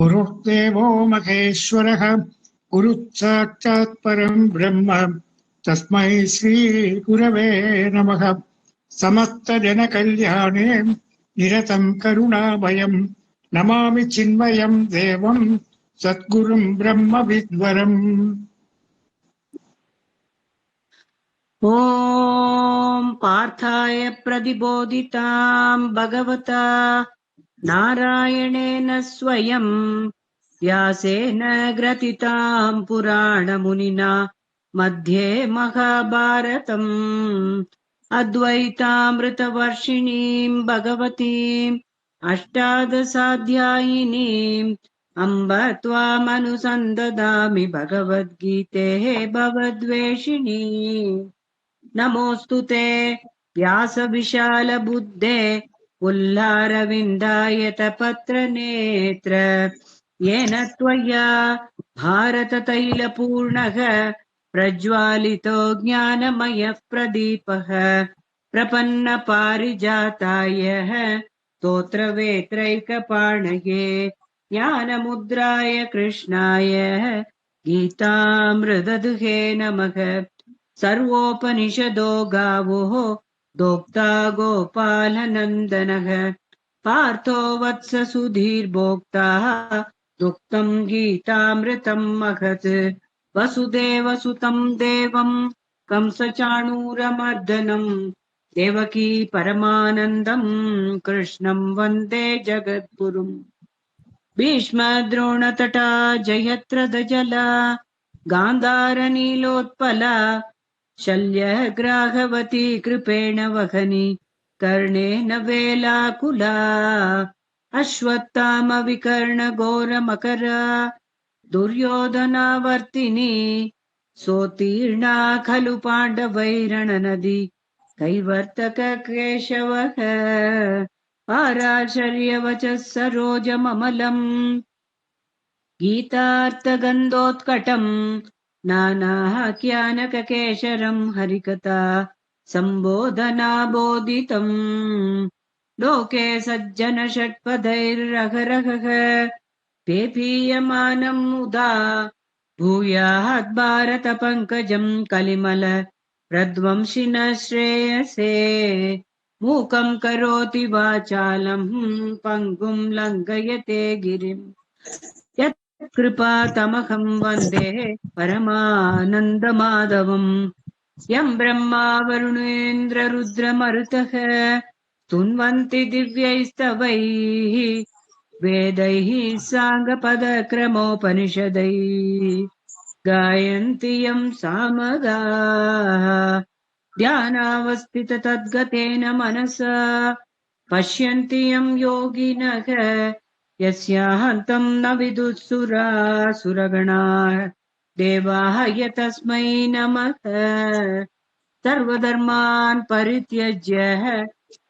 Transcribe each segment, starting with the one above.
गुरुर्देवो महेश्वरः गुरुसाक्षात् परं ब्रह्म तस्मै श्रीगुरवे नमः। समस्तजनकल्याणे निरतं करुणामयं नमामि चिन्मयं देवं सद्गुरुं ब्रह्मविद्वरम्। ॐ पार्थाय प्रतिबोधितां भगवता नारायणेन स्वयं व्यासेन ग्रथितां पुराणमुनिना मध्ये महाभारतम् अद्वैतामृतवर्षिणीं भगवतीम् अष्टादशाध्यायिनीम् अम्ब त्वामनुसन्ददामि भगवद्गीते भवद्वेषिणी। नमोऽस्तु ते व्यासविशालबुद्धे पुल्लारविन्दायतपत्रनेत्र येन त्वया भारततैलपूर्णः प्रज्वालितो ज्ञानमयः प्रदीपः प्रपन्नपारिजाताय स्तोत्रवेत्रैकपाणये ज्ञानमुद्राय कृष्णाय गीतामृतदुहे नमः। सर्वोपनिषदो गावो दोक्ता गोपालनन्दनः पार्थो वत्स सुधीर्भोक्ताः दुक्तम् गीतामृतम् महत्। वसुदेवसुतम् देवम् कंसचाणूरमर्दनम् देवकी परमानन्दम् कृष्णम् वन्दे जगद्गुरुम्। भीष्मद्रोणतटा जयत्रदजला गान्धारनीलोत्पला शल्यग्राहवती कृपेण वहनी कर्णेन वेलाकुला अश्वत्थामविकर्णघोरमकरा दुर्योधनावर्तिनी सोत्तीर्णा खलु पाण्डवैरणनदी कैवर्तककेशवः पाराशर्यवचः सरोजममलम् गीतार्थगन्धोत्कटम् नानाह्यानककेशरम् हरिकथा सम्बोधना बोधितम् लोके सज्जन षट्पदैर्रहरहः पेपीयमानम् मुदा भूयात् भारत पङ्कजम् कलिमल प्रध्वंसिन श्रेयसे। मूकम् करोति वाचालम् पङ्गुम् लङ्घयते गिरिम् यत्कृपा तमहं वन्दे परमानन्दमाधवम्। यं ब्रह्मा वरुणेन्द्र रुद्रमरुतः स्तुन्वन्ति दिव्यैस्तवैः वेदैः साङ्गपदक्रमोपनिषदैः गायन्ति यं सामगाः। ध्यानावस्थित तद्गतेन मनसा पश्यन्ति यं योगिनः यस्याहन्तं न विदुःसुरासुरगणाः देवाः यतस्मै नमः। सर्वधर्मान् परित्यज्य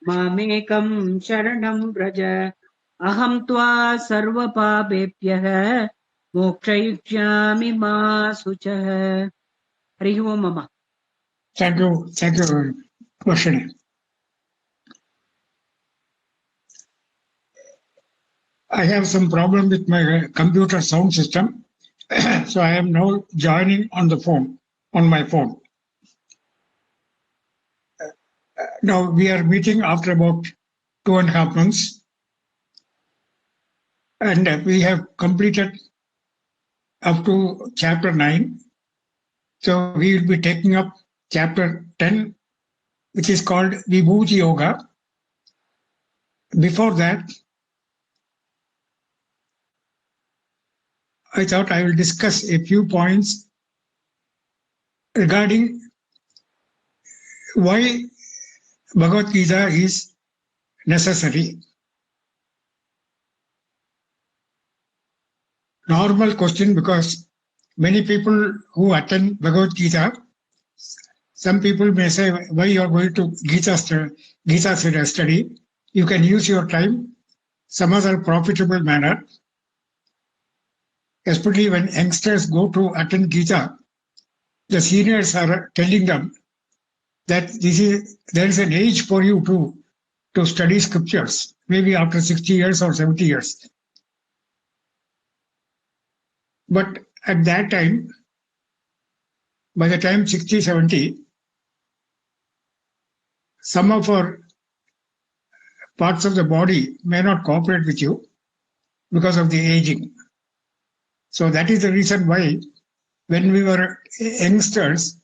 मामेकं शरणं व्रज अहं त्वा सर्वपापेभ्यः मोक्षयिष्यामि मा शुचः। हरिः ओम् मम। Thank you for questioning. I have some problem with my computer sound system, so I am now joining on my phone. Now we are meeting after about 2.5 months, and we have completed up to chapter 9. So we will be taking up chapter 10, which is called Vibhuti Yoga. Before that, I thought I will discuss a few points regarding why Bhagavad Gita is necessary. Normal question, because many people who attend Bhagavad Gita, some people may say, why you are going to Gita study? You can use your time some other profitable manner. Especially when youngsters go to attend Gita, the seniors are telling them that there is an age for you to study scriptures, maybe after 60 years or 70 years. But at that time, by the time 60, 70, some of our parts of the body may not cooperate with you because of the aging. So that is the reason why when we were youngsters,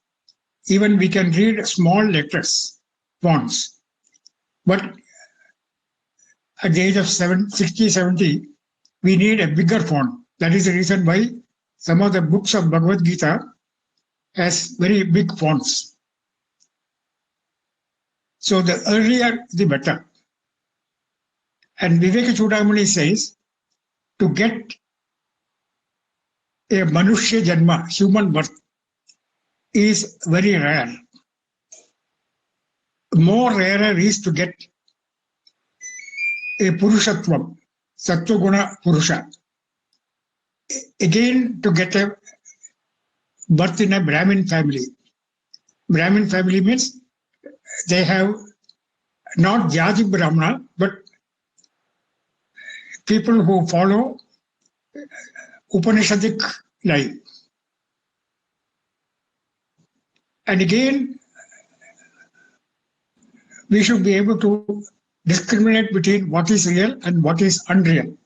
even we can read small letters, fonts. But at the age of 60, 70, we need a bigger font. That is the reason why some of the books of Bhagavad Gita has very big fonts. So the earlier, the better. And Viveka Chudamani says, to get a Manushya Janma, human birth, is very rare. More rarer is to get a Purushatvam, Sattva Purusha. Again, to get a birth in a Brahmin family. Brahmin family means they have not Jati Brahmana, but people who follow Upanishadic life. And again, we should be able to discriminate between what is real and what is unreal.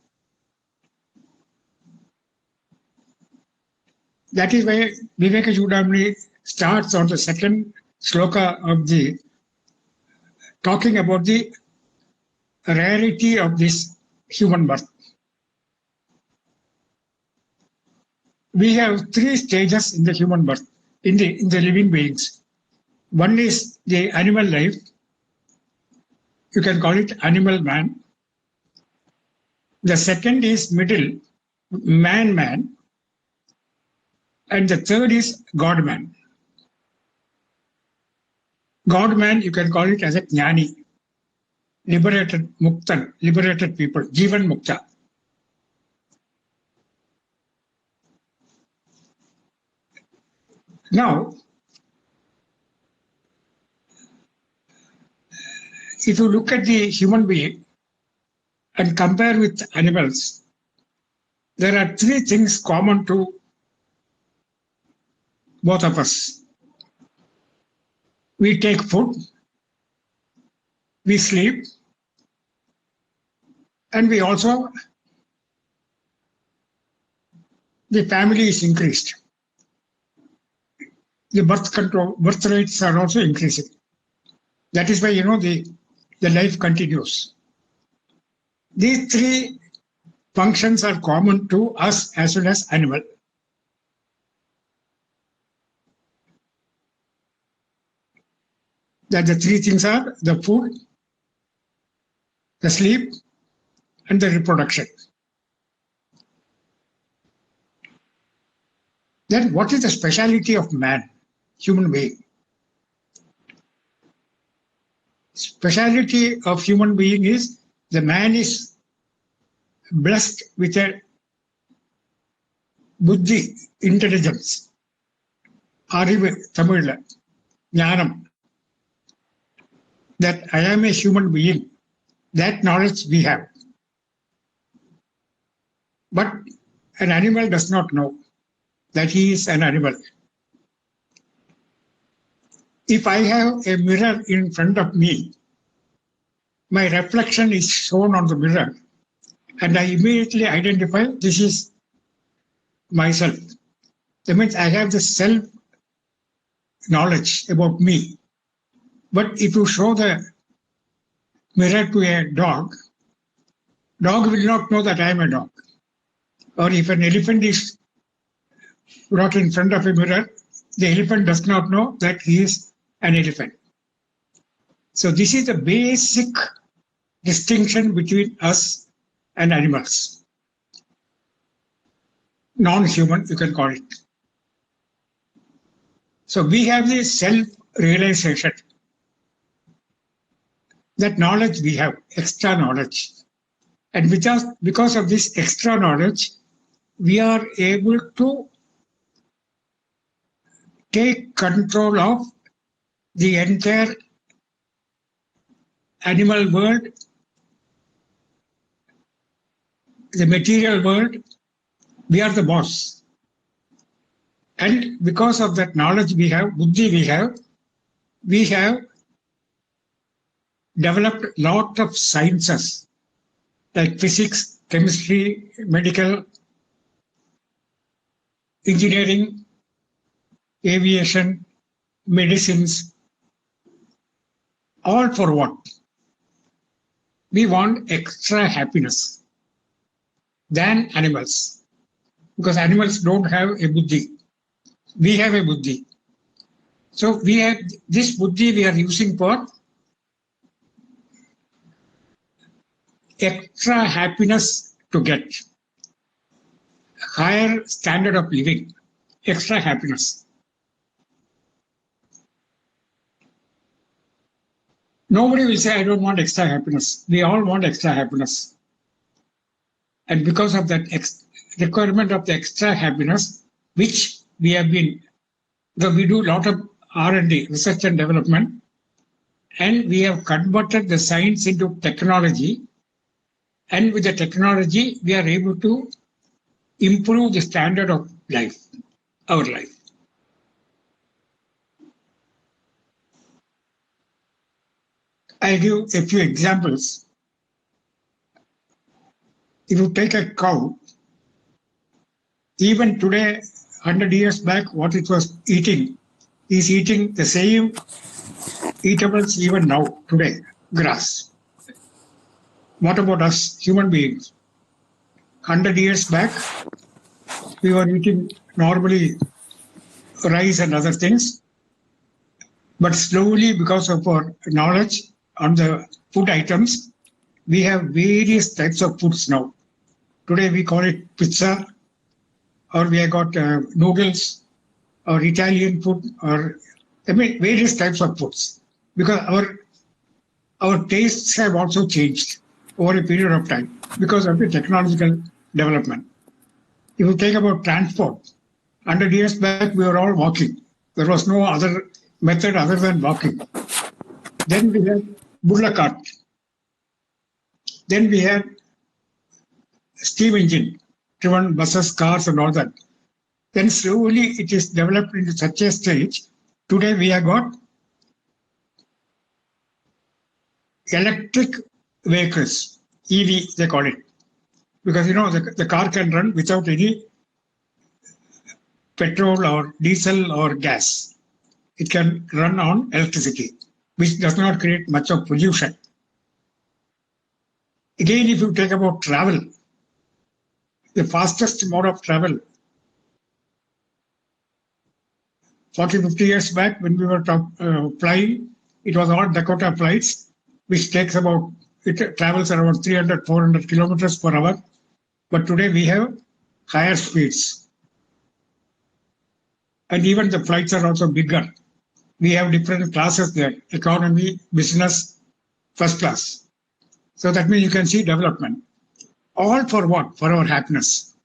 That is why Viveka Chudamani starts on the second sloka of the talking about the rarity of this human birth. We have three stages in the human birth, in the living beings. One is the animal life. You can call it animal man. The second is middle, man. And the third is God man. God man, you can call it as a jnani, liberated muktan, liberated people, jivan mukta. Now, if you look at the human being and compare with animals, there are three things common to both of us. We take food, we sleep, and we also, the family is increased. The birth rates are also increasing. That is why, the life continues. These three functions are common to us as well as animal. That the three things are the food, the sleep, and the reproduction. Then what is the speciality of man, human being? Speciality of human being is the man is blessed with a buddhi, intelligence, arivu, Tamil, jnanam, that I am a human being. That knowledge we have. But an animal does not know that he is an animal. If I have a mirror in front of me, my reflection is shown on the mirror, and I immediately identify this is myself. That means I have the self-knowledge about me. But if you show the mirror to a dog will not know that I am a dog. Or if an elephant is brought in front of a mirror, the elephant does not know that he is an elephant. So this is the basic distinction between us and animals. Non-human, you can call it. So we have this self-realization. That knowledge we have, extra knowledge. And because of this extra knowledge, we are able to take control of the entire animal world, the material world. We are the boss. And because of that knowledge we have, buddhi we have developed lot of sciences like physics, chemistry, medical, engineering, aviation, medicines, all for what? We want extra happiness than animals. Because animals don't have a buddhi. We have a buddhi. So we have this buddhi we are using for extra happiness to get, higher standard of living, extra happiness. Nobody will say, I don't want extra happiness. We all want extra happiness. And because of that requirement of the extra happiness, which we have been, we do a lot of R&D, research and development, and we have converted the science into technology. And with the technology, we are able to improve the standard of life, our life. I'll give a few examples. If you take a cow, even today, 100 years back, what it was eating is eating the same eatables even now, today, grass. What about us, human beings? 100 years back, we were eating normally rice and other things. But slowly, because of our knowledge on the food items, we have various types of foods now. Today we call it pizza, or we have got noodles, or Italian food, or various types of foods. Because our tastes have also changed over a period of time because of the technological development. If you think about transport, 100 years back we were all walking. There was no other method other than walking. Then we had bullock cart. Then we had steam engine, driven buses, cars and all that. Then slowly it is developed into such a stage. Today we have got electric vehicles, EV they call it. Because the car can run without any petrol or diesel or gas. It can run on electricity, which does not create much of pollution. Again, if you take about travel, the fastest mode of travel, 40, 50 years back when we were flying, it was all Dakota flights, which takes about, it travels around 300, 400 kilometers per hour. But today we have higher speeds. And even the flights are also bigger. We have different classes there, economy, business, first class. So that means you can see development. All for what? For our happiness.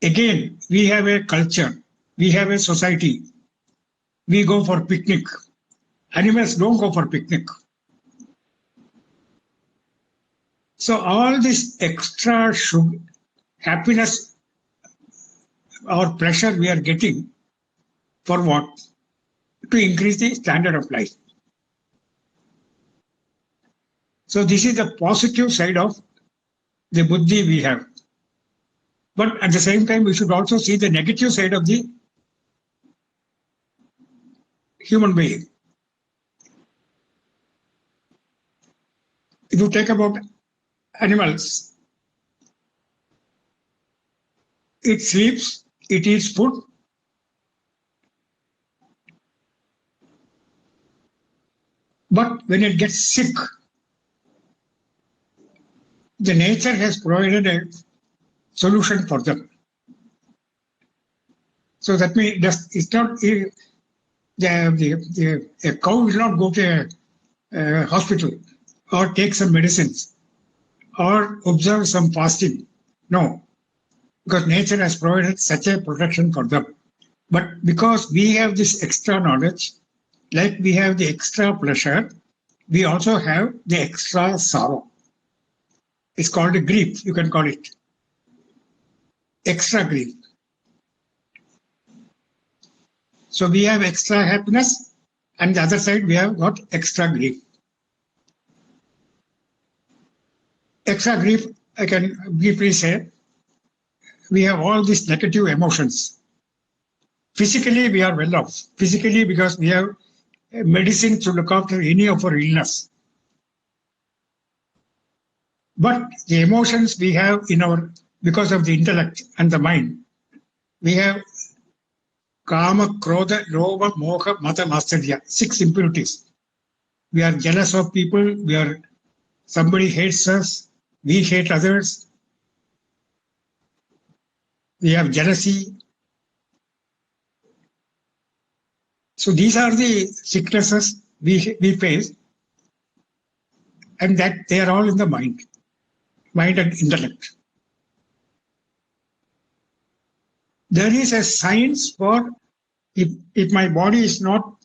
Again, we have a culture. We have a society. We go for picnic. Animals don't go for picnic. So all this extra happiness or pleasure we are getting for what? To increase the standard of life. So this is the positive side of the buddhi we have. But at the same time, we should also see the negative side of the human being. If you take about animals, it sleeps, it eats food, but when it gets sick, the nature has provided a solution for them. So that means it's not a cow will not go to a hospital or take some medicines or observe some fasting. No, because nature has provided such a protection for them. But because we have this extra knowledge, like we have the extra pleasure, we also have the extra sorrow. It's called a grief, you can call it. Extra grief. So we have extra happiness, and the other side we have got extra grief. Extra grief, I can briefly say, we have all these negative emotions. Physically, we are well off. Physically, because we have medicine to look after any of our illness. But the emotions we have in our, because of the intellect and the mind, we have kama, krodha, lobha, moha, mata, matsarya, 6 impurities. We are jealous of people, somebody hates us, we hate others, we have jealousy. So these are the sicknesses we face, and that they are all in the mind and intellect. There is a science for if my body is not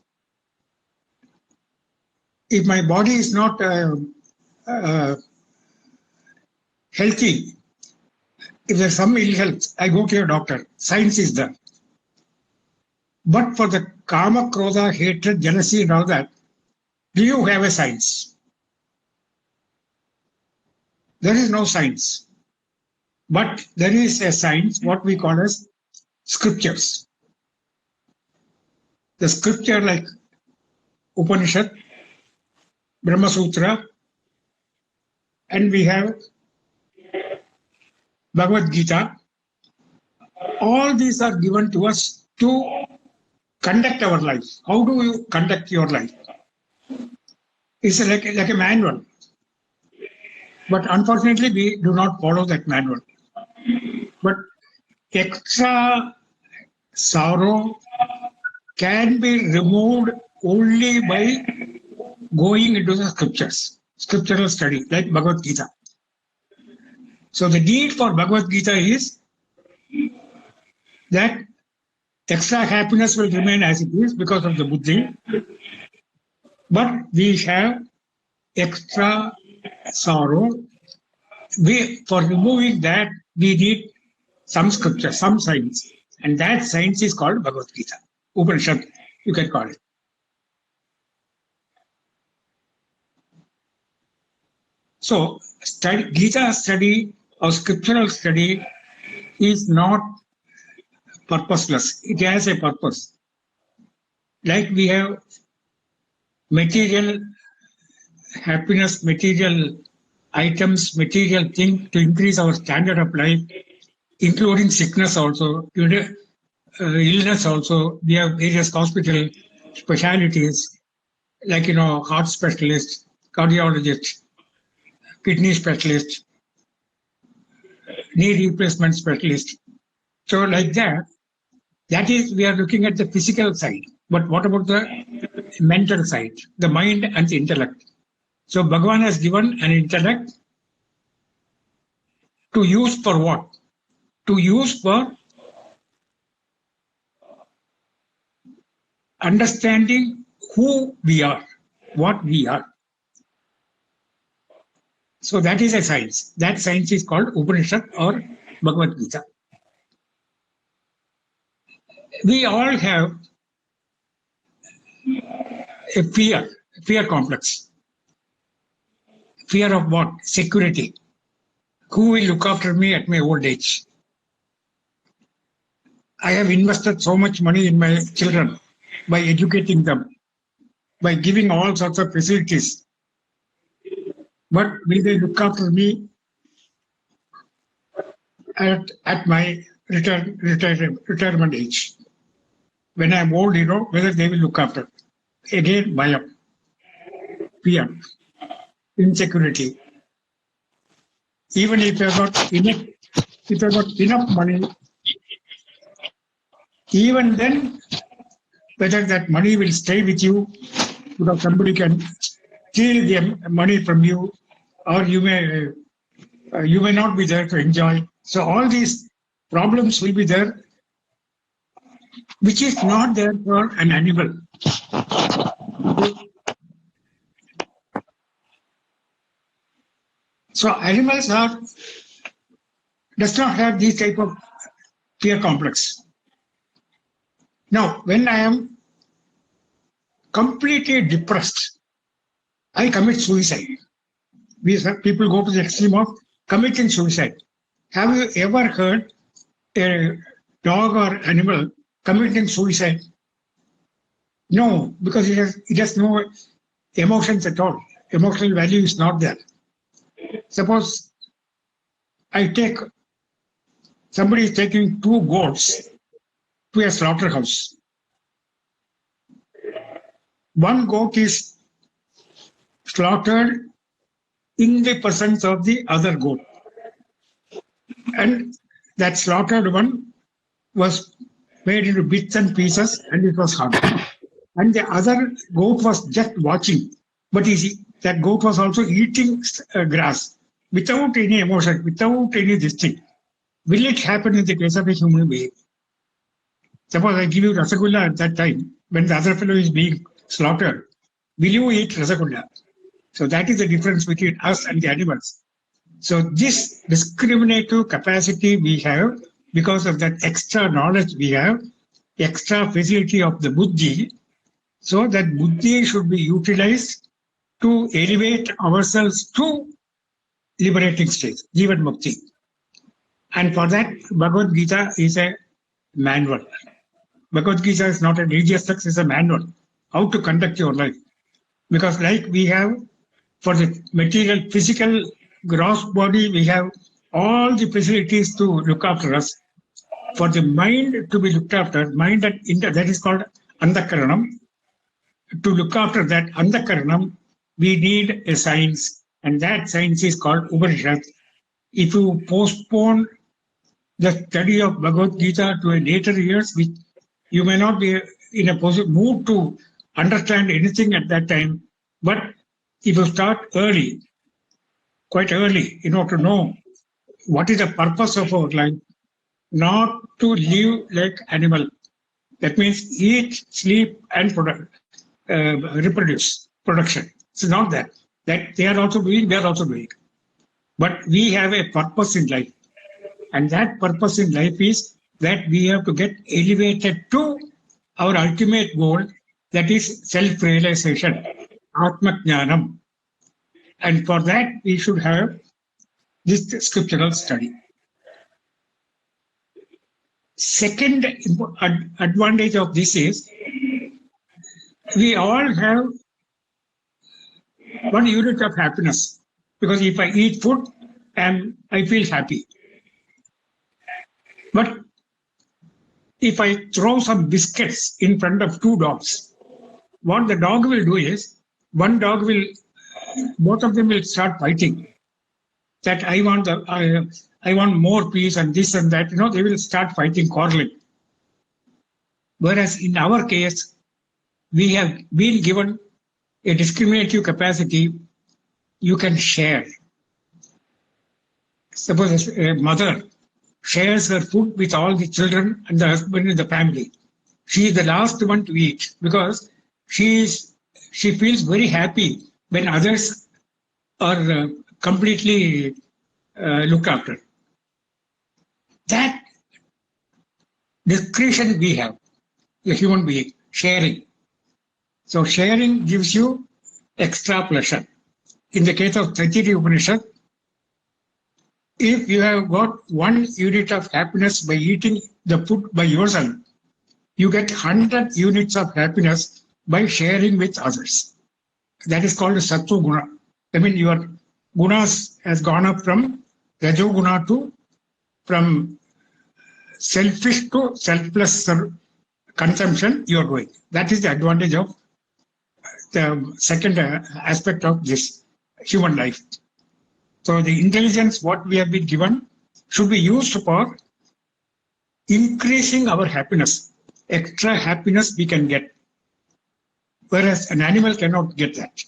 healthy, if there's some ill health, I go to a doctor. Science is there. But for the kama, krodha, hatred, jealousy, and all that, do you have a science? There is no science. But there is a science, what we call as scriptures. The scripture like Upanishad, Brahma Sutra, and we have Bhagavad Gita. All these are given to us to conduct our life. How do you conduct your life? It's like a manual. But unfortunately, we do not follow that manual. But extra sorrow can be removed only by going into the scriptures, scriptural study, like Bhagavad Gita. So the need for Bhagavad Gita is that extra happiness will remain as it is because of the buddhi, but we have extra sorrow. For removing that, we need some scripture, some science, and that science is called Bhagavad Gita, Upanishad, you can call it. So, Gita study or scriptural study is not purposeless. It has a purpose. Like we have material happiness, material items, material thing to increase our standard of life, including sickness also, illness also. We have various hospital specialities like, heart specialist, cardiologist, kidney specialist, knee replacement specialist. So like that is, we are looking at the physical side. But what about the mental side, the mind and the intellect? So Bhagavan has given an intellect to use for what? To use for understanding who we are, what we are. So that is a science. That science is called Upanishad or Bhagavad Gita. We all have a fear complex. Fear of what? Security. Who will look after me at my old age? I have invested so much money in my children by educating them, by giving all sorts of facilities. But will they look after me at my retirement age? When I'm old, whether they will look after. Again, bhayam, fear, insecurity. Even if you've got enough money, even then, whether that money will stay with you, because somebody can steal the money from you, or you may not be there to enjoy. So all these problems will be there, which is not there for an animal. So animals does not have this type of fear complex. Now, when I am completely depressed, I commit suicide. People go to the extreme of committing suicide. Have you ever heard a dog or animal committing suicide? No, because it has no emotions at all. Emotional value is not there. Suppose I take somebody is taking two goats to a slaughterhouse. One goat is slaughtered in the presence of the other goat, and that slaughtered one was made into bits and pieces, and it was hung. And the other goat was just watching, but that goat was also eating grass without any emotion, without any this thing. Will it happen in the case of a human being? Suppose I give you rasagulla at that time, when the other fellow is being slaughtered, will you eat rasagulla? So that is the difference between us and the animals. So this discriminative capacity we have, because of that extra knowledge we have, extra facility of the buddhi, so that buddhi should be utilized to elevate ourselves to liberating state, Jivan Mukti. And for that, Bhagavad Gita is a manual. Bhagavad Gita is not a religious text, it's a manual. How to conduct your life. Because like we have for the material, physical, gross body, we have all the facilities to look after us. For the mind to be looked after, mind and that is called Andhakaranam. To look after that Andhakaranam, we need a science, and that science is called Upanishad. If you postpone the study of Bhagavad Gita to a later years, you may not be in a mood to understand anything at that time. But if you start early, quite early, in order to know what is the purpose of our life, not to live like animal. That means eat, sleep, and reproduce, production. It's not that. That they are also doing, they are also doing. But we have a purpose in life. And that purpose in life is that we have to get elevated to our ultimate goal, that is self-realization, Atma Jnanam. And for that, we should have this scriptural study. Second advantage of this is we all have one unit of happiness. Because if I eat food, and I feel happy. But if I throw some biscuits in front of two dogs, what the dog will do is, both of them will start fighting. That I want more peace and this and that. They will start fighting, quarreling. Whereas in our case, we have been given a discriminative capacity. You can share. Suppose a mother shares her food with all the children and the husband in the family. She is the last one to eat because she feels very happy when others are completely looked after. That discretion we have, a human being, sharing. So sharing gives you extra pleasure. In the case of Taitiriya Upanishad, if you have got 1 unit of happiness by eating the food by yourself, you get 100 units of happiness by sharing with others. That is called a Sattva Guna. I mean, your gunas has gone up from Rajo Guna to from selfish to selfless consumption you are going. That is the advantage of the second aspect of this human life. So the intelligence what we have been given should be used for increasing our happiness. Extra happiness we can get, whereas an animal cannot get that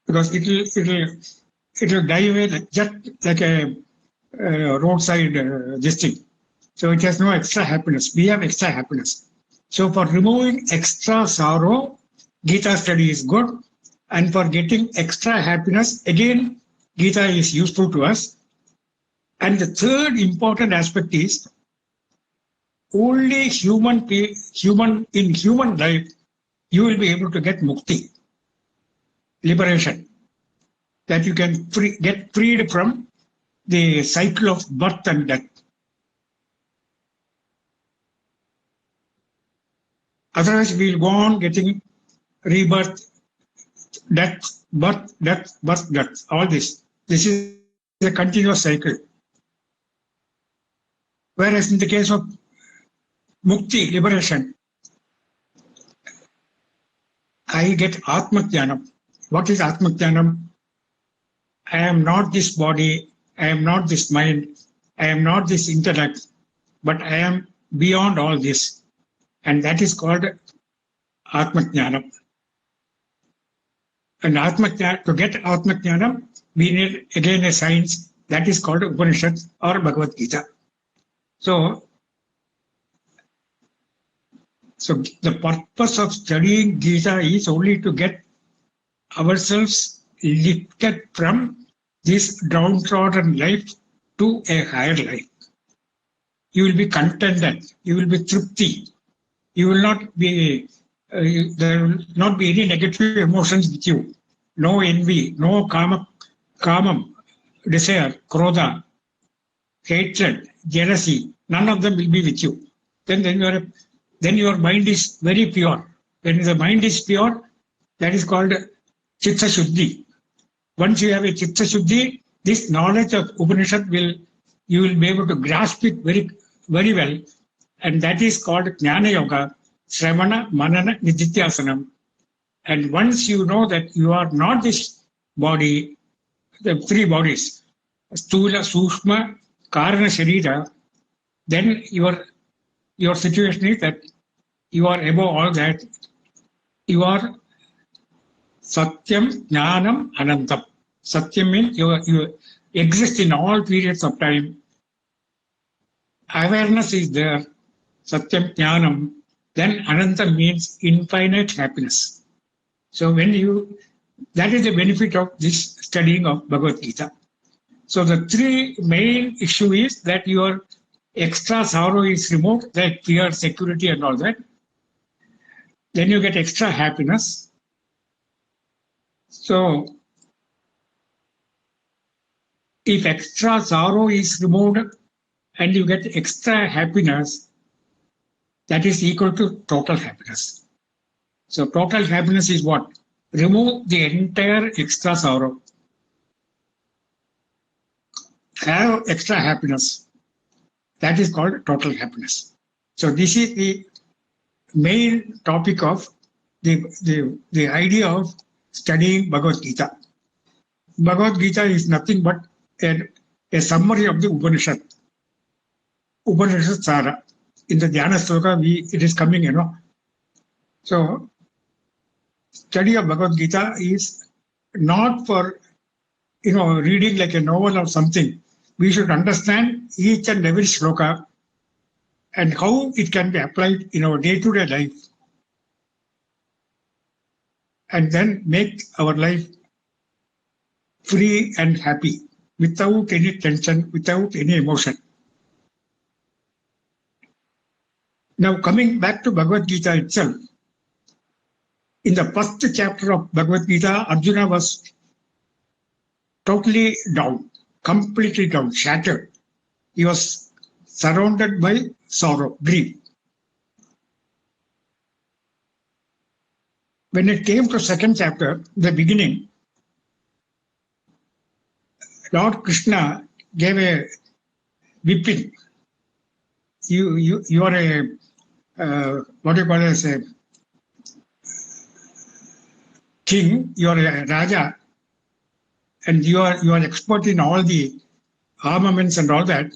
because it will die away just like a roadside this thing. So it has no extra happiness. We have extra happiness. So for removing extra sorrow, Gita study is good, and for getting extra happiness, again, Gita is useful to us. And the third important aspect is only human in human life, you will be able to get mukti, liberation, that you can get freed from the cycle of birth and death. Otherwise, we'll go on getting rebirth, death, birth, death, birth, death. All this. This is a continuous cycle. Whereas in the case of mukti, liberation, I get Atma Jnanam. What is Atma Jnanam? I am not this body, I am not this mind, I am not this intellect, but I am beyond all this. And that is called Atma Jnanam. And to get Atma Jnanam, we need again a science that is called Upanishad or Bhagavad Gita. So the purpose of studying Gita is only to get ourselves lifted from this downtrodden life to a higher life. You will be contented, you will be tripti, you will not be, there will not be any negative emotions with you. No envy, no kamam, desire, krodha, hatred, jealousy, none of them will be with you. Then your mind is very pure. When the mind is pure, that is called Chitta Shuddhi. Once you have a Chitta Shuddhi, this knowledge of Upanishad you will be able to grasp it very, very well. And that is called Jnana Yoga, Shravana, Manana, Nididhyasanam. And once you know that you are not this body, the three bodies, Stula, Sushma, Karana, Sharira, then your situation is that you are above all that. You are Satyam, Jnanam, Anantam. Satyam means you exist in all periods of time. Awareness is there. Satyam, Jnanam. Then Anantam means infinite happiness. So that is the benefit of this studying of Bhagavad Gita. So the three main issue is that your extra sorrow is removed, like fear, security and all that. Then you get extra happiness. So if extra sorrow is removed and you get extra happiness, that is equal to total happiness. So total happiness is what? Remove the entire extra sorrow. Have extra happiness. That is called total happiness. So this is the main topic of the idea of studying Bhagavad Gita. Bhagavad Gita is nothing but a summary of the Upanishad. Upanishad Sara. In the Dhyana Sloka, it is coming, So, study of Bhagavad Gita is not for, reading like a novel or something. We should understand each and every sloka and how it can be applied in our day-to-day life. And then make our life free and happy, without any tension, without any emotion. Now, coming back to Bhagavad Gita itself, in the first chapter of Bhagavad Gita, Arjuna was totally down, completely down, shattered. He was surrounded by sorrow, grief. When it came to second chapter, the beginning, Lord Krishna gave a whipping. You are a what do you call it as a king, you are a Raja, and you are expert in all the armaments and all that,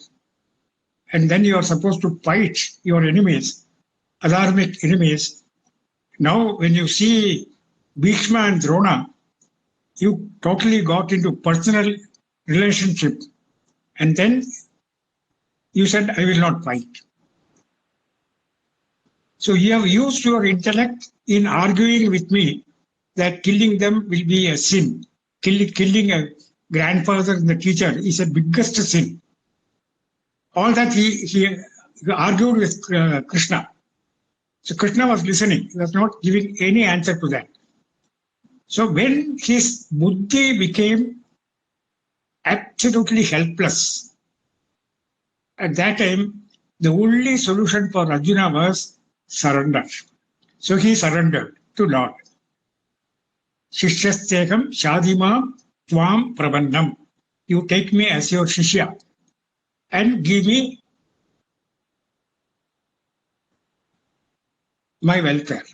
and then you are supposed to fight your enemies, adharmic enemies. Now, when you see Bhishma and Drona, you totally got into personal relationship, and then you said, I will not fight. So you have used your intellect in arguing with me that killing them will be a sin. Killing a grandfather and the teacher is the biggest sin. All that he argued with Krishna. So Krishna was listening. He was not giving any answer to that. So when his buddhi became absolutely helpless, at that time, the only solution for Arjuna was surrender. So he surrendered to Lord. Shishyastekam shadima tvam prabannam. You take me as your shishya and give me my welfare.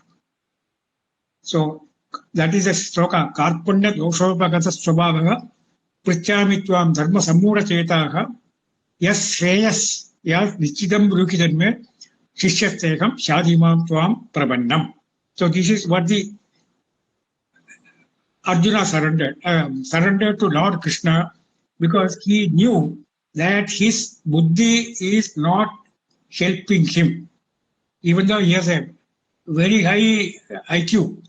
So that is a sloka. Karpunya doshopagata swabhavaha prichami tvam dharma sammura chetaha yas shreyas yas nichidam rukijanme shishyastekam shadimam tvam prabannam. So this is what the Arjuna surrendered to Lord Krishna because he knew that his buddhi is not helping him. Even though he has a very high IQ,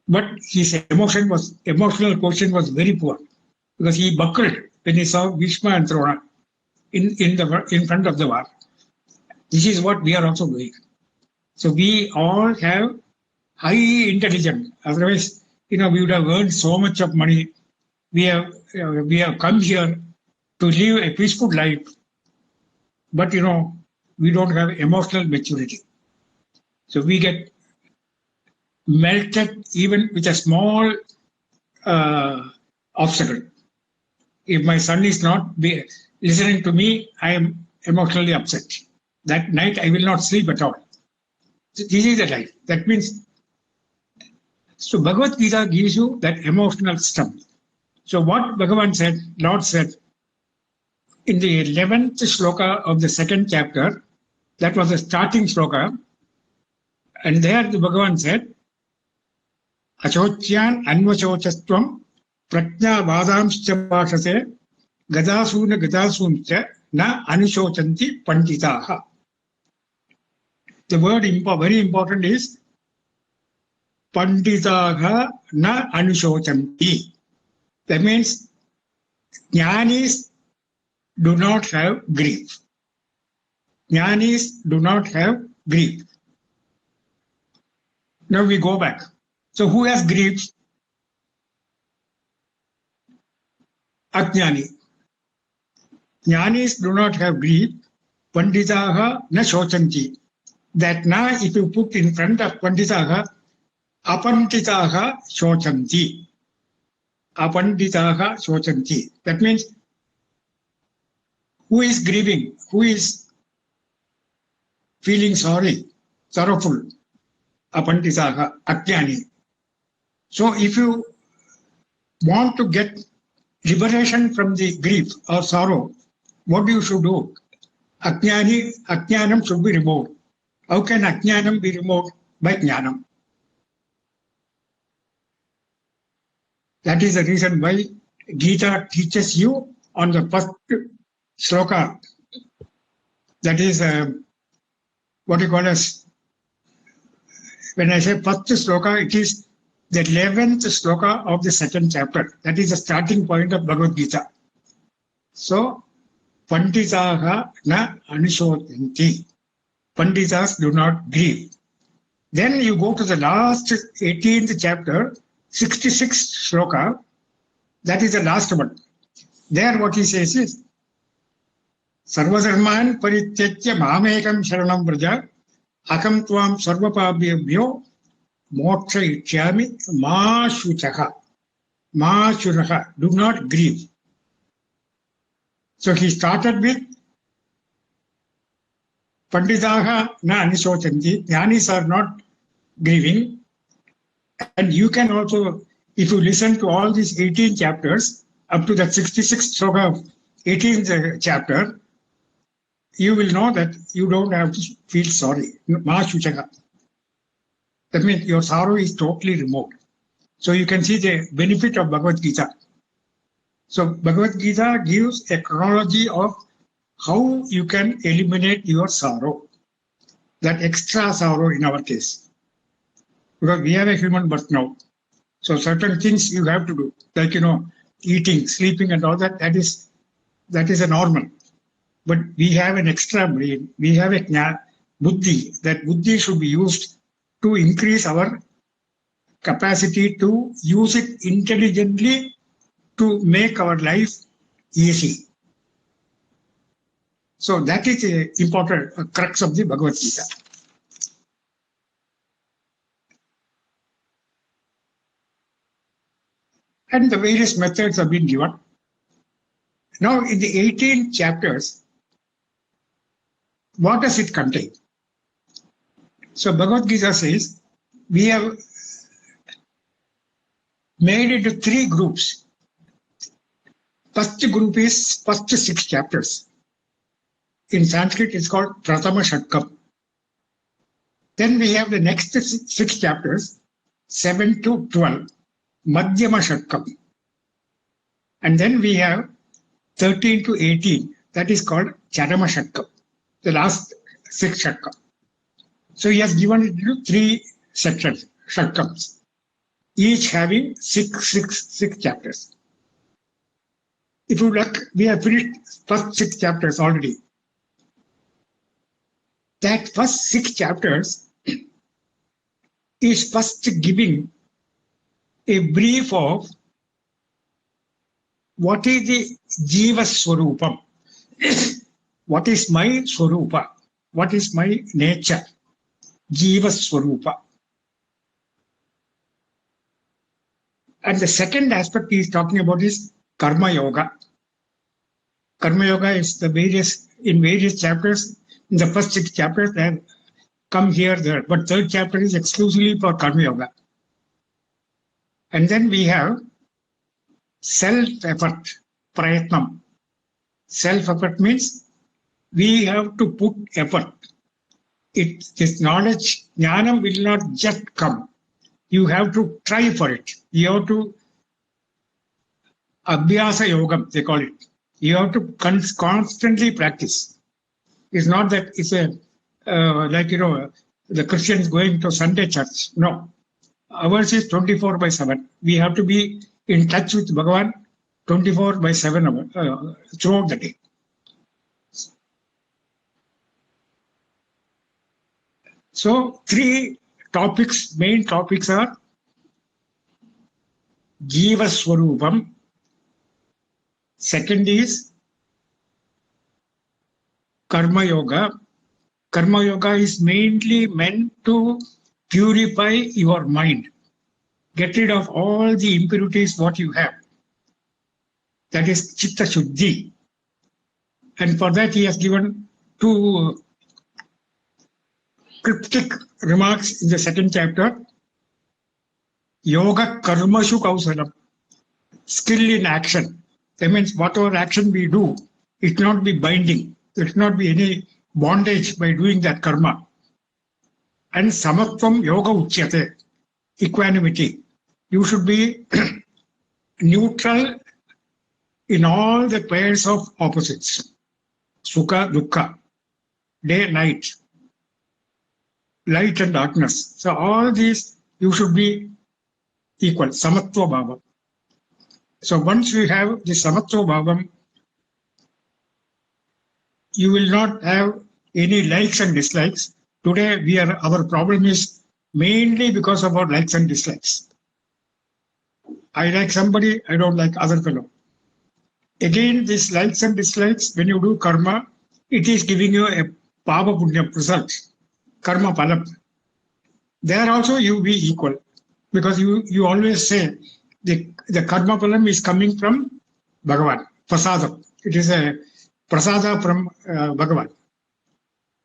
but his emotional quotient was very poor because he buckled when he saw Bhishma and Drona in front of the war. This is what we are also doing. So we all have high intelligence. Otherwise, we would have earned so much of money. We have come here to live a peaceful life, but we don't have emotional maturity. So we get melted even with a small obstacle. If my son is not listening to me, I am emotionally upset. That night I will not sleep at all. So this is the life. That means, so Bhagavad Gita gives you that emotional strength. So what Bhagavan said, Lord said, in the 11th sloka of the second chapter, that was the starting sloka, and there the Bhagavan said, Achotyan anvachochastvam prajna vadamscha bhashase gadasuna gadasuncha na anusochanti panditaha. The word very important is panditaha na anusochanti. That means jnanis do not have grief. Jnanis do not have grief. Now we go back. So who has grief? Ajnani. Jnanis do not have grief. Panditaha na shochanti. That na, if you put in front of panditaha, apanditaha shochanti. Apanditaha shochanti. That means who is grieving? Who is feeling sorrowful? Apanditaha, ajnani. So if you want to get liberation from the grief or sorrow, what you should do? Ajnanam should be removed. How can ajnanam be removed? By jnanam. That is the reason why Gita teaches you on the first sloka. That is what you call as, when I say first sloka, it is the 11th sloka of the second chapter. That is the starting point of Bhagavad Gita. So, Panditaha na anishotanti. Panditas do not grieve. Then you go to the last 18th chapter, 66th sloka. That is the last one. There what he says is, Sarvadharman parityajya mamekam sharanam vraja akam tvam sarvapabhyabhyo moksha ichyami ma shuchaha. Ma shuraha. Do not grieve. So he started with Panditaha na anisochanti. Jnanis are not grieving. And you can also, if you listen to all these 18 chapters, up to the 66th sloka of 18th chapter, you will know that you don't have to feel sorry. Ma shuchaha. That means your sorrow is totally removed. So you can see the benefit of Bhagavad Gita. So Bhagavad Gita gives a chronology of how you can eliminate your sorrow, that extra sorrow in our case. Because we have a human birth now. So certain things you have to do, like, eating, sleeping and all that, that is a normal. but we have an extra brain. We have a buddhi. That buddhi should be used to increase our capacity to use it intelligently to make our life easy. So that is a important crux of the Bhagavad Gita. And the various methods have been given. Now, in the 18 chapters, what does it contain? So Bhagavad Gita says, we have made it into 3 groups. First group is first 6 chapters. In Sanskrit, it's called Prathama Shatkam. Then we have the next 6 chapters, 7 to 12, Madhyama Shatkam. And then we have 13 to 18, that is called Charama Shatkam, the last 6 Shatkam. So he has given it into 3 sections, Shatkams, each having 6 chapters. If you look, we have finished first 6 chapters already. That first 6 chapters is first giving a brief of what is the Jiva Swarupam, what is my Swarupa, what is my nature, Jiva Swarupa. And the second aspect he is talking about is Karma Yoga. Karma Yoga is in various chapters. In the first 6 chapters, they have come here, there. But 3rd chapter is exclusively for Karma Yoga. And then we have self-effort, prayatnam. Self-effort means we have to put effort. This knowledge, jnana will not just come. You have to try for it. You have to, abhyasa yogam, they call it. You have to constantly practice. It's not that it's the Christians going to Sunday church. No. Ours is 24/7. We have to be in touch with Bhagavan 24/7 throughout the day. So 3 main topics are Jiva Swarupam. Second is Karma Yoga. Karma Yoga is mainly meant to purify your mind. Get rid of all the impurities what you have. That is Chitta Shuddhi. And for that he has given 2 cryptic remarks in the 2nd chapter. Yoga Karmashu Kausalam. Skill in action. That means whatever action we do, it will not be binding. There should not be any bondage by doing that karma. And Samatvam Yoga Uchyate. Equanimity. You should be neutral in all the pairs of opposites. Sukha, Dukkha. Day, night. Light and darkness. So all these you should be equal. Samatva Bhava. So once you have the Samatva Bhava, you will not have any likes and dislikes. Today our problem is mainly because of our likes and dislikes. I like somebody, I don't like other fellow. Again, these likes and dislikes, when you do karma, it is giving you a pava punya result, karma palam. There also you be equal, because you always say the karma palam is coming from Bhagavan, prasadam. It is a prasada from Bhagavan.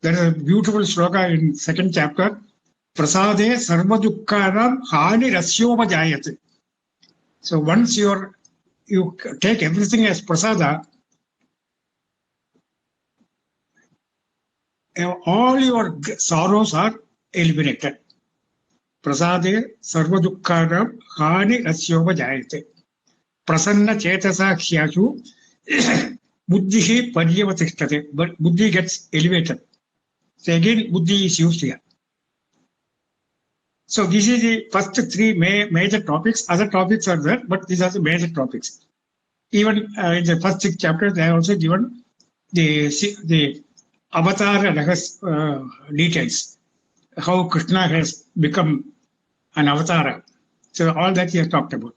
There is a beautiful sloka in 2nd chapter. Prasade sarva dukkhanam hani rasyoma jayate. So once you take everything as prasada, all your sorrows are eliminated. Prasade sarva dukkhanam hani rasyoma jayate. Prasanna chetasa khyashu buddhihi paryavatishtate. But buddhi gets elevated. So again, buddhi is used here. So this is the first 3 major topics. Other topics are there, but these are the major topics. Even in the first 6 chapters, they are also given the avatar details, how Krishna has become an avatar. So all that he has talked about.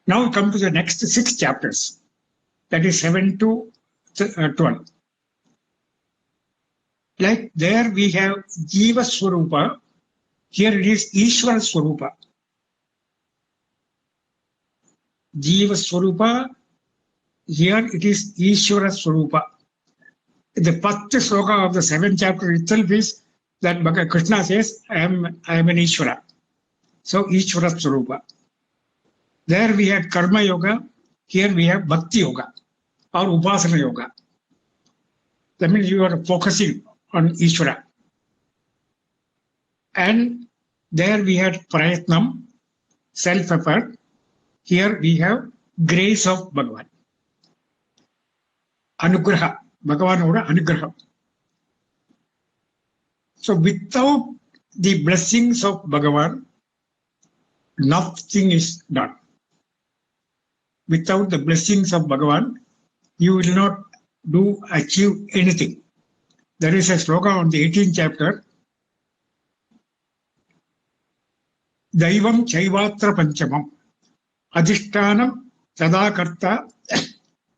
Now we come to the next 6 chapters, that is 7 to 12. Like there we have Jiva Swarupa, here it is Ishvara Swarupa. Jiva Swarupa, here it is Ishvara Swarupa. The first sloka of the 7th chapter itself is that Krishna says, I am an Ishvara. So Ishvara Swarupa. There we had Karma Yoga, here we have Bhakti Yoga or Upasana Yoga. That means you are focusing on Ishvara. And there we had Prayatnam, self-effort. Here we have grace of Bhagavan. Anugraha, Bhagavan Oda Anugraha. So without the blessings of Bhagavan, nothing is done. Without the blessings of Bhagavan, you will not achieve anything. There is a sloka on the 18th chapter. Daivam Chaivatra Panchamam. Adhishtanam Sadakarta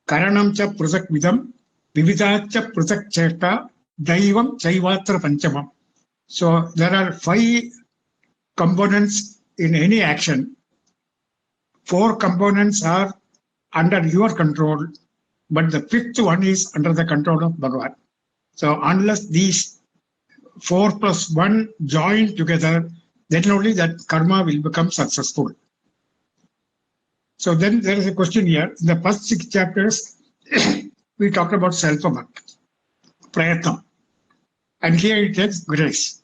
Karanam Cha Prusak Vidam Vividacha Prusak Cheta Daivam Chaivatra Panchamam. So there are 5 components in any action. 4 components are under your control, but the 5th one is under the control of Bhagavan. So unless these 4 plus 1 join together, then only that karma will become successful. So then there is a question here. In the first 6 chapters, we talked about self-effort, prayatna. And here it takes grace.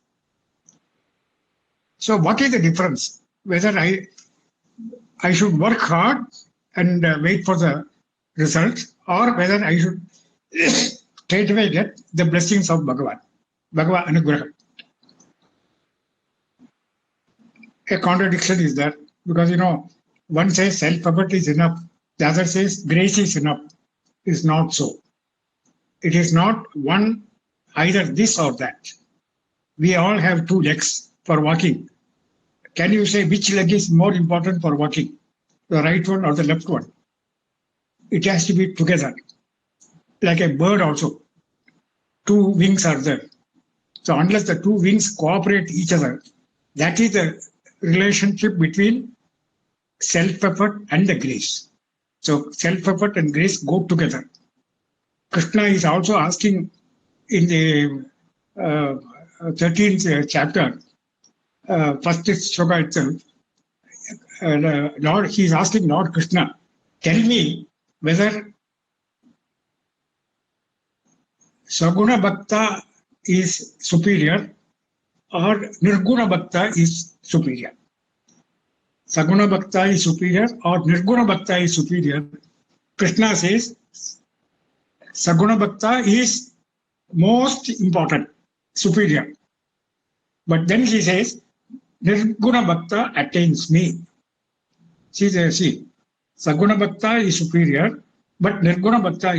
So what is the difference? Whether I should work hard and wait for the result, or whether I should straight away get the blessings of Bhagavan. Bhagavan Anugraha. A contradiction is there because, one says self-effort is enough, the other says grace is enough. It's not so. It is not one, either this or that. We all have 2 legs for walking. Can you say which leg is more important for walking? The right one or the left one? It has to be together. Like a bird also. 2 wings are there. So unless the 2 wings cooperate each other, that is the relationship between self-effort and the grace. So self-effort and grace go together. Krishna is also asking in the 13th chapter, first sloka itself, Lord, he is asking Lord Krishna, tell me whether Saguna Bhakta is superior or Nirguna Bhakta is superior. Saguna Bhakta is superior or Nirguna Bhakta is superior. Krishna says Saguna Bhakta is most important, superior. But then he says, Nirguna Bhakta attains me. See, Saguna Bhakta is superior, but Nirguna Bhakta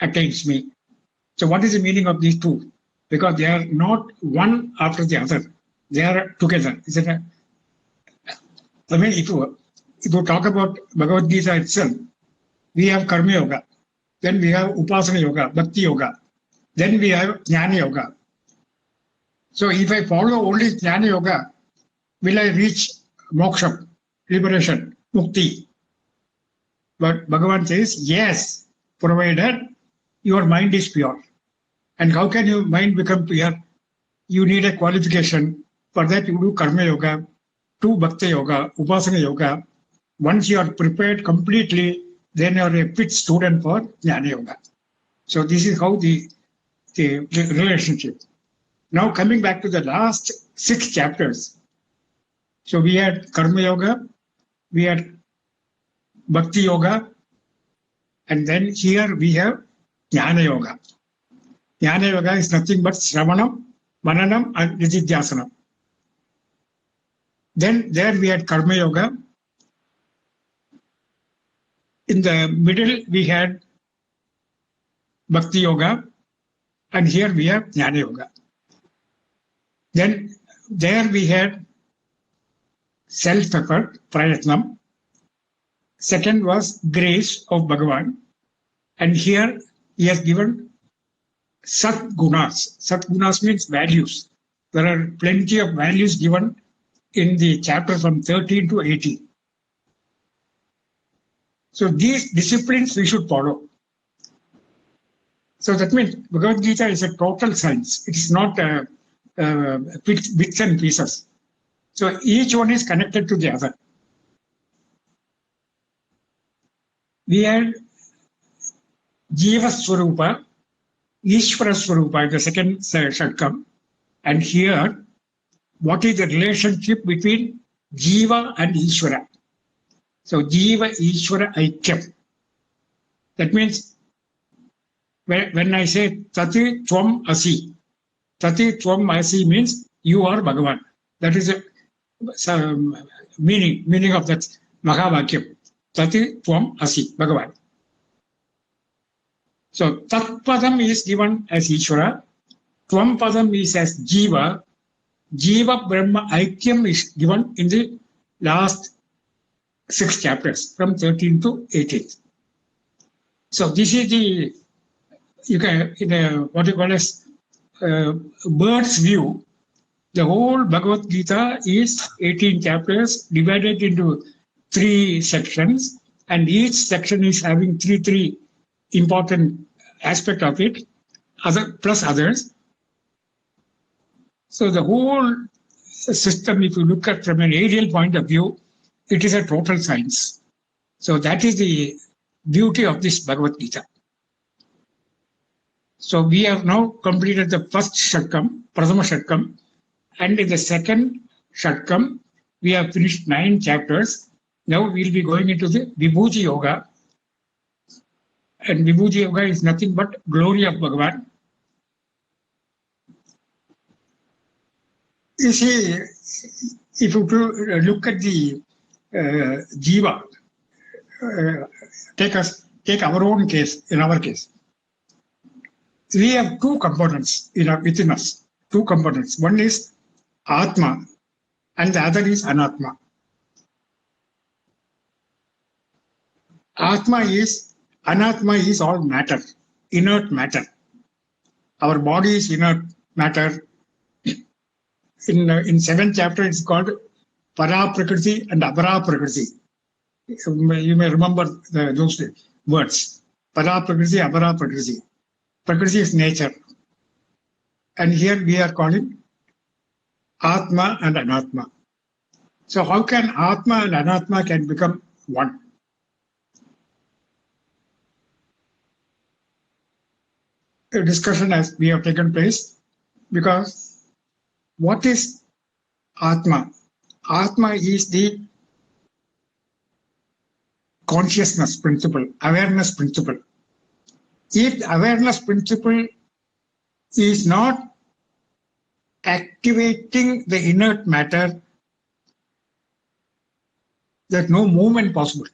attains me. So what is the meaning of these 2? Because they are not one after the other. They are together. Isn't it? I mean, if you talk about Bhagavad Gita itself, we have Karma Yoga, then we have Upasana Yoga, Bhakti Yoga, then we have Jnana Yoga. So if I follow only Jnana Yoga, will I reach moksha, liberation, mukti? But Bhagavan says, yes, provided your mind is pure. And how can your mind become pure? You need a qualification. For that you do Karma Yoga, 2 Bhakti Yoga, Upasana Yoga. Once you are prepared completely, then you are a fit student for Jnana Yoga. So this is how the relationship. Now coming back to the last 6 chapters. So we had Karma Yoga, we had Bhakti Yoga, and then here we have Jnana Yoga. Jnana Yoga is nothing but Shravanam, Mananam and Nididhyasanam. Then there we had Karma Yoga. In the middle we had Bhakti Yoga, and here we have Jnana Yoga. Then there we had self-effort, prayatnam. Second was grace of Bhagavan. And here he has given Sat-gunas. Sat-gunas means values. There are plenty of values given in the chapter from 13 to 18. So these disciplines we should follow. So that means Bhagavad Gita is a total science. It is not bits and pieces. So each one is connected to the other. We had Jiva Swarupa, Ishvara Swarupa, the second Shatkam. And here, what is the relationship between Jiva and Ishvara? So Jiva Ishvara Aikyam. That means when I say Tati Tvam Asi, Tati Tvam Asi means you are Bhagavan. That is the meaning of that Mahavakyam. Tati Tvam Asi, Bhagavan. So Tat Padam is given as Ishvara, Tvam Padam is as Jiva, Jiva Brahma Aikyam is given in the last 6 chapters from 13 to 18. So this is the, you can, in a, what you call as bird's view, the whole Bhagavad Gita is 18 chapters divided into 3 sections, and each section is having three important aspects of it, other plus others. So the whole system, if you look at from an aerial point of view, it is a total science. So that is the beauty of this Bhagavad Gita. So we have now completed the first Shatkam, Prathama Shatkam, and in the second Shatkam, we have finished 9 chapters. Now we'll be going into the Vibhuti Yoga. And Vibhuti Yoga is nothing but glory of Bhagavan. You see, if you look at the Jiva, take our own case, in our case. We have 2 components within us, 2 components. One is Atma and the other is Anatma. Anatma is all matter, inert matter. Our body is inert matter. In 7th chapter, it's called Para Prakriti and Apara Prakriti. You may remember those words. Para Prakriti, Apara Prakriti. Prakriti is nature. And here we are calling Atma and Anatma. So how can Atma and Anatma can become one? A discussion has we have taken place, because what is Atma? Atma is the consciousness principle, awareness principle. If the awareness principle is not activating the inert matter, there's no movement possible.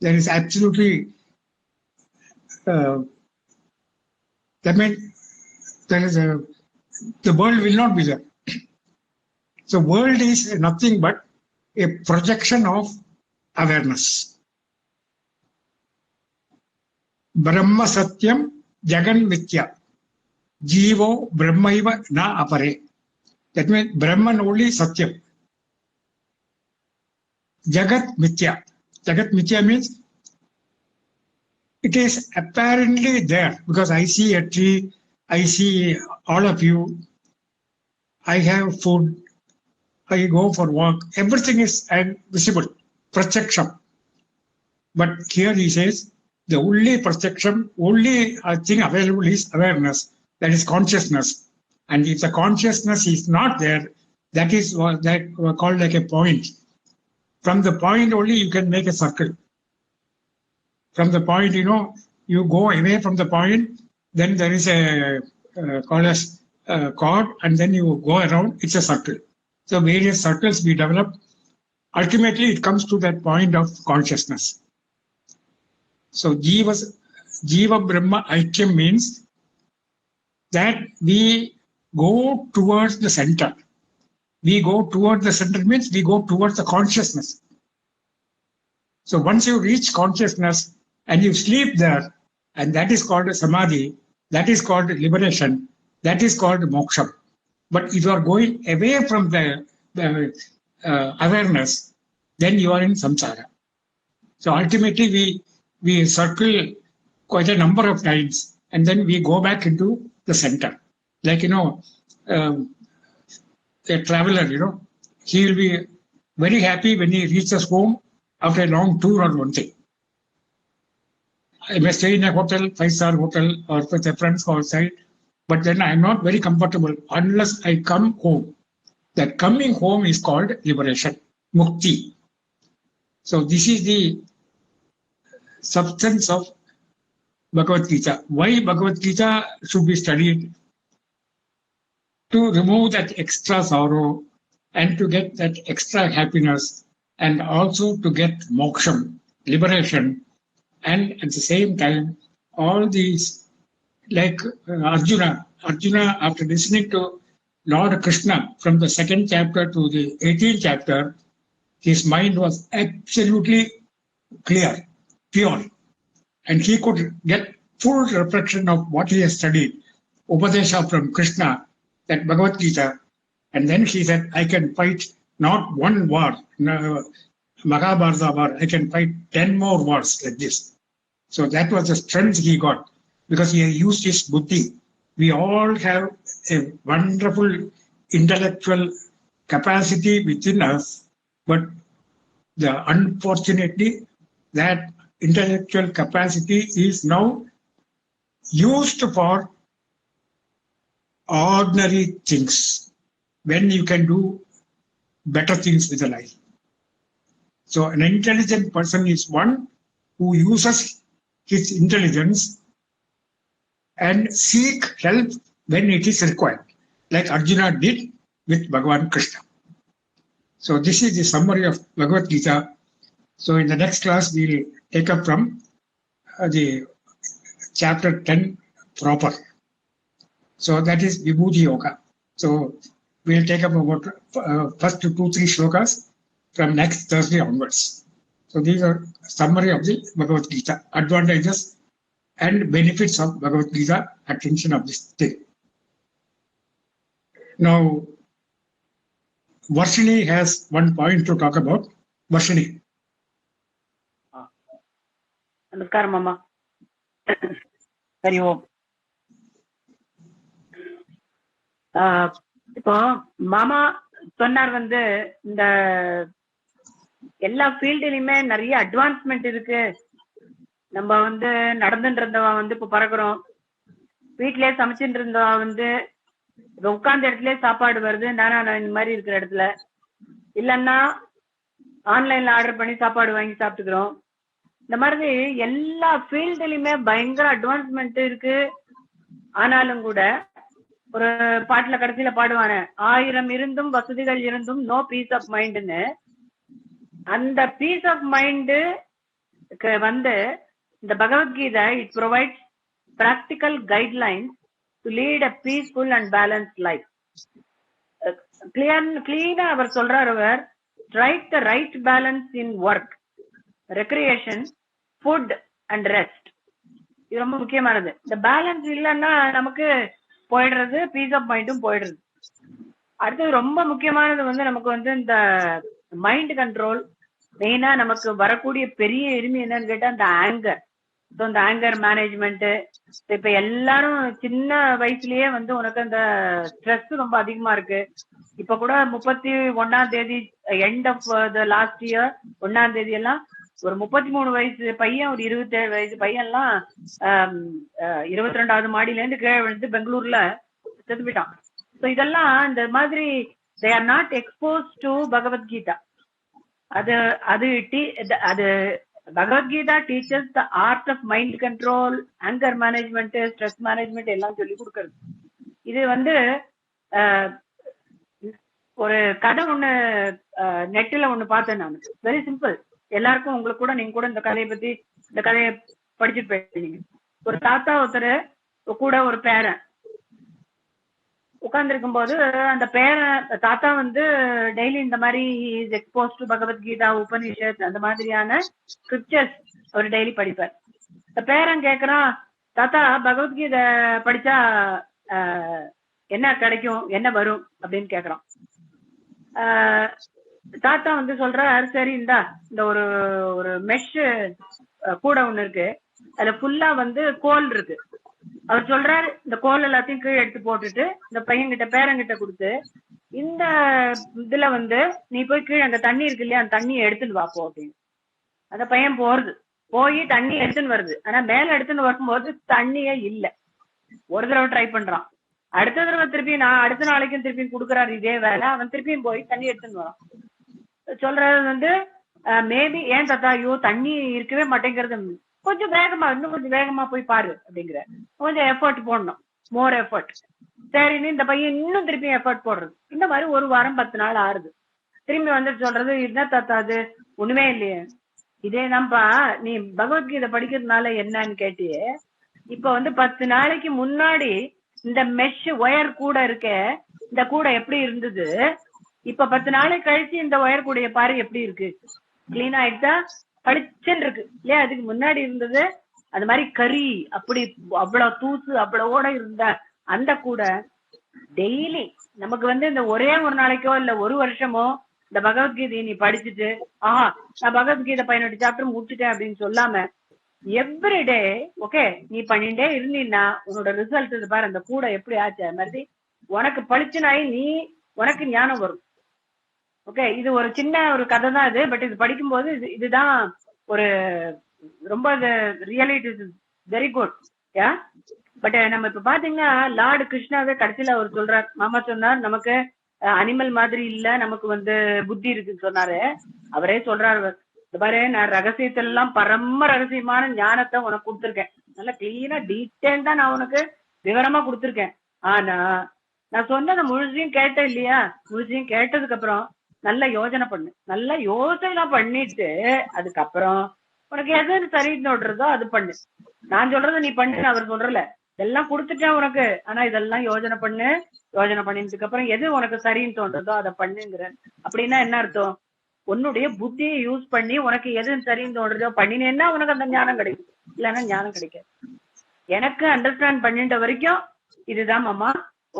There is absolutely, that means there is the world will not be there. So world is nothing but a projection of awareness. Brahma Satyam Jagan Mithya. Jivo Brahmaiva na apare. That means Brahman only Satyam. Jagat Mithya. Jagat Mithya means it is apparently there, because I see a tree, I see all of you, I have food, I go for walk, everything is visible, projection. But here he says, the only projection, only thing available is awareness, that is consciousness. And if the consciousness is not there, that is what that called like a point. From the point only you can make a circle. From the point, you go away from the point, then there is a called as chord, and then you go around, it's a circle. So various circles we develop. Ultimately, it comes to that point of consciousness. So Jiva Jiva Brahma Aikyam means that we go towards the center. We go towards the center means we go towards the consciousness. So once you reach consciousness and you sleep there, and that is called a samadhi, that is called liberation, that is called moksha. But if you are going away from the awareness, then you are in samsara. So ultimately, we circle quite a number of times, and then we go back into the center. Like um, a traveler, he will be very happy when he reaches home after a long tour or one thing. I may stay in a hotel, 5-star hotel, or with a friends outside, but then I'm not very comfortable unless I come home. That coming home is called liberation, mukti. So this is the substance of Bhagavad Gita. Why Bhagavad Gita should be studied? To remove that extra sorrow and to get that extra happiness and also to get moksha, liberation, and at the same time, all these, like Arjuna, after listening to Lord Krishna from the 2nd chapter to the 18th chapter, his mind was absolutely clear, pure, and he could get full reflection of what he has studied, Upadesha from Krishna, that Bhagavad Gita, and then he said, I can fight not one war, Mahabharata war, I can fight 10 more wars like this. So that was the strength he got because he used his buddhi. We all have a wonderful intellectual capacity within us, but unfortunately, that intellectual capacity is now used for ordinary things when you can do better things with the life. So an intelligent person is one who uses his intelligence and seek help when it is required, like Arjuna did with Bhagavan Krishna. So this is the summary of Bhagavad Gita. So in the next class, we'll take up from the chapter 10 proper. So that is Vibhuti Yoga. So we'll take up about first 2-3 shlokas from next Thursday onwards. So these are summary of the Bhagavad Gita, advantages and benefits of Bhagavad Gita, attention of this thing. Now, Varshini has one point to talk about. Varshini. நமஸ்காரம் மாமா. சரி ஓம். இப்போ மாமா சொன்னார் இந்த எல்லா ஃபீல்டுலயுமே நிறைய advancement இருக்கு. நம்ம நடந்துட்டு இருந்தவா இப்ப பறக்குறோம், வீட்லயே சமைச்சுட்டு இருந்தவா இப்ப உட்கார்ந்த இடத்துலயே சாப்பாடு வருது. நான் இந்த மாதிரி இருக்கிற இடத்துல இல்லன்னா ஆன்லைன்ல ஆர்டர் பண்ணி சாப்பாடு வாங்கி சாப்பிட்டுக்கிறோம். இந்த மாதிரி எல்லா ஃபீல்டுலயுமே பயங்கர அட்வான்ஸ்மெண்ட் இருக்கு. ஆனாலும் கூட ஒரு பாட்டுல கடைசியில பாடுவானே, 1000 இருந்தும் வசதிகள் இருந்தும் நோ பீஸ் ஆஃப் மைண்ட்னு. அந்த பீஸ் ஆஃப் மைண்டு இந்த Bhagavad Gita it provides practical guidelines to lead a peaceful and balanced life. கிளீனா அவர் சொல்றார், அவர் strike the right balance in work, recreation, food and rest. இது ரொம்ப முக்கியமானது. இந்த பேலன்ஸ் இல்லைன்னா நமக்கு போயிடுறது, பீஸ் ஆஃப் மைண்டும் போயிடுறது. அடுத்தது ரொம்ப முக்கியமானது நமக்கு இந்த மைண்ட் கண்ட்ரோல். மெயினா நமக்கு வரக்கூடிய பெரிய எளிமை என்னன்னு கேட்டா இந்த ஆங்கர். இந்த ஆங்கர் மேனேஜ்மெண்ட். இப்ப எல்லாரும் சின்ன வயசுலயே உனக்கு அந்த ஸ்ட்ரெஸ் ரொம்ப அதிகமா இருக்கு. இப்ப கூட 31 end of the last year 1 எல்லாம் ஒரு 33 வயசு பையன், ஒரு 27 வயசு பையன் எல்லாம் 22வது மாடியில இருந்து கீழே விழுந்து பெங்களூர்ல செத்து போயிட்டான். இதெல்லாம் இந்த மாதிரி they are not exposed to Bhagavad Gita. அது Bhagavad Gita teachers the art of mind control, anger management, stress management எல்லாம் சொல்லி கொடுக்கறது. இது ஒரு கதை ஒண்ணு நெட்ல ஒண்ணு பார்த்தேன் நான். Very simple. எல்லாருக்கும் உங்களுக்கு கூட நீங்க கூட இந்த கதையை படிச்சுட்டு போயிருக்கீங்க. ஒரு தாத்தா ஒருத்தர் கூட ஒரு பேரன் உட்கார்ந்துருக்கும் போது அந்த பேரன் தாத்தா வந்து டெய்லி இந்த மாதிரி எக்ஸ்போஸ் டு பகவத்கீதா, உபனிஷத் அந்த மாதிரியான ஸ்கிரிப்சர்ஸ் அவர் டெய்லி படிப்பார். இந்த பேரன் கேக்குறான், தாத்தா பகவத்கீதை படிச்சா என்ன கிடைக்கும், என்ன வரும் அப்படின்னு கேக்குறான். தாத்தா வந்து சொல்றாரு, சரி இந்தா இந்த ஒரு ஒரு மெஷ் கூட ஒண்ணு இருக்கு, அதுல ஃபுல்லா வந்து கோல் இருக்கு. அவர் சொல்றாரு, இந்த கோல் எல்லாத்தையும் கீழே எடுத்து போட்டுட்டு இந்த பையன்கிட்ட பேரங்கிட்ட கொடுத்து, இந்த இதுல வந்து நீ போய் கீழே அந்த தண்ணி இருக்கு இல்லையா, அந்த தண்ணியை எடுத்துன்னு வாப்போ அப்படின்னு. அந்த பையன் போறது, போய் தண்ணி எடுத்துன்னு வருது. ஆனா மேல எடுத்துன்னு வரும்போது தண்ணியே இல்ல. ஒரு தடவை ட்ரை பண்றான், அடுத்த தடவை திருப்பி அடுத்த நாளைக்கும் திருப்பி கொடுக்குறாரு இதே வேலை. அவன் திருப்பியும் போய் தண்ணி எடுத்துன்னு வரான். சொல்றது வந்து மேபி ஏன் தாத்தா ஐயோ தண்ணி இருக்கவே மாட்டேங்கிறது, கொஞ்சம் வேகமா இன்னும் கொஞ்சம் வேகமா போய் பாரு அப்படிங்கிற. கொஞ்சம் எஃபர்ட் போடணும், மோர் எஃபர்ட். சரின்னு இந்த பையன் இன்னும் திருப்பி எஃபர்ட் போடுறது. இந்த மாதிரி ஒரு வாரம் 10 நாள் ஆறுது. திரும்பி வந்து சொல்றது, என்ன தாத்தா அது ஒண்ணுமே இல்லையே, இதேதான்ப்பா நீ பகவத்கீதை படிக்கிறதுனால என்னன்னு கேட்டியே, இப்ப வந்து 10 நாளைக்கு முன்னாடி இந்த மெஷ் ஒயர் கூட இருக்க, இந்த கூட எப்படி இருந்தது, இப்ப 10 நாளைக்கு கழிச்சு இந்த ஒயர் கூடைய பாரு எப்படி இருக்கு, கிளீன் ஆயிடுச்சா, பளிச்சுன்னு இருக்கு இல்லையா. அதுக்கு முன்னாடி இருந்தது அது மாதிரி கறி, அப்படி அவ்வளவு தூசு அவ்வளவோட இருந்த அந்த கூட டெய்லி நமக்கு வந்து இந்த ஒரே ஒரு நாளைக்கோ இல்ல ஒரு வருஷமோ இந்த பகவத்கீதையை நீ படிச்சுட்டு ஆஹா நான் பகவத்கீதை 18 சாப்டர் முடிச்சுட்டேன் அப்படின்னு சொல்லாம எவ்ரிடே ஓகே நீ பண்ணிட்டே இருந்தீன்னா உன்னோட ரிசல்ட் இது பாரு, அந்த கூட எப்படி ஆச்சு அது மாதிரி உனக்கு பளிச்சுனாயி நீ உனக்கு ஞானம் வரும். ஓகே, இது ஒரு சின்ன ஒரு கதை தான் இது. பட் இது படிக்கும்போது இதுதான் ஒரு ரொம்ப really it is very good. Yeah but நம்ம இப்ப பாத்தீங்கன்னா லார்டு கிருஷ்ணாவே கடைசியில அவர் சொல்றார், மாமா சொன்னார் நமக்கு அனிமல் மாதிரி இல்ல, நமக்கு வந்து புத்தி இருக்குன்னு சொன்னாரு. அவரே சொல்றாரு, இந்த பாரு நான் ரகசியத்துல எல்லாம் பரம ரகசியமான ஞானத்தை உனக்கு கொடுத்துருக்கேன், நல்லா கிளீனா டீட்டெயில் தான் நான் உனக்கு விவரமா கொடுத்துருக்கேன். ஆனா நான் சொன்னதை முழுசையும் கேட்டேன் இல்லையா, முழுசையும் கேட்டதுக்கு அப்புறம் நல்லா யோசனை பண்ணு, நல்லா யோசனை பண்ணிட்டு அதுக்கப்புறம் உனக்கு எது சரின்னு சொல்றதோ அது பண்ணு. நான் சொல்றத நீ பண்ணு அவர் சொல்றல, இதெல்லாம் கொடுத்துட்டேன் உனக்கு, ஆனா இதெல்லாம் யோசனை பண்ணு, யோசனை பண்ணினதுக்கு அப்புறம் எது உனக்கு சரின்னு தோன்றதோ அதை பண்ணுங்கிற. அப்படின்னா என்ன அர்த்தம், உன்னுடைய புத்தியை யூஸ் பண்ணி உனக்கு எது சரின்னு தோன்றதோ பண்ணினேன்னா உனக்கு அந்த ஞானம் கிடைக்கும், இல்லைன்னா ஞானம் கிடைக்காது. எனக்கு அண்டர்ஸ்டாண்ட் பண்ணிட்ட வரைக்கும் இதுதான் மாமா.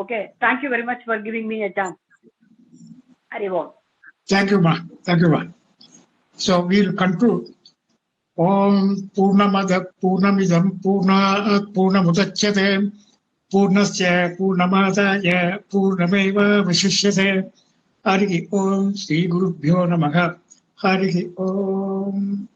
Okay, thank you very much for giving me a chance. ஹரிவோம். Thank you, ma. Thank you, ma. So we'll conclude. Om Purnamada Purnamidam Purnamudachyate Purnasya Purnamadaya Purnameva Vashishyate. Hari Om Sri Gurubhyo Namaha. Hari Om.